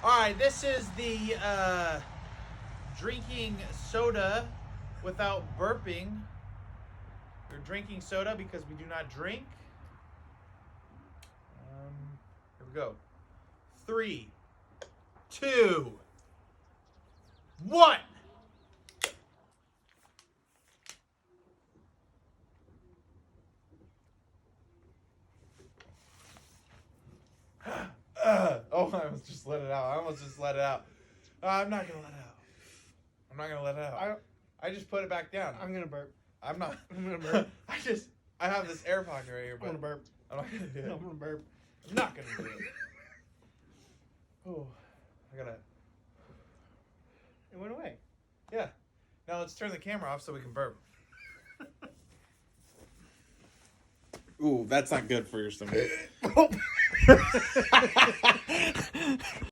All right, this is the drinking soda without burping. We're drinking soda because we do not drink. Here we go. 3, 2, 1. Oh, I almost just let it out. I'm not gonna let it out. I just put it back down. I'm gonna burp. I'm not. I'm gonna burp. I have this air pocket right here, I'm but gonna burp. I'm not gonna do it. I'm gonna burp. I'm not gonna do it. Oh, I gotta. It went away. Yeah. Now let's turn the camera off so we can burp. Ooh, that's not good for your stomach.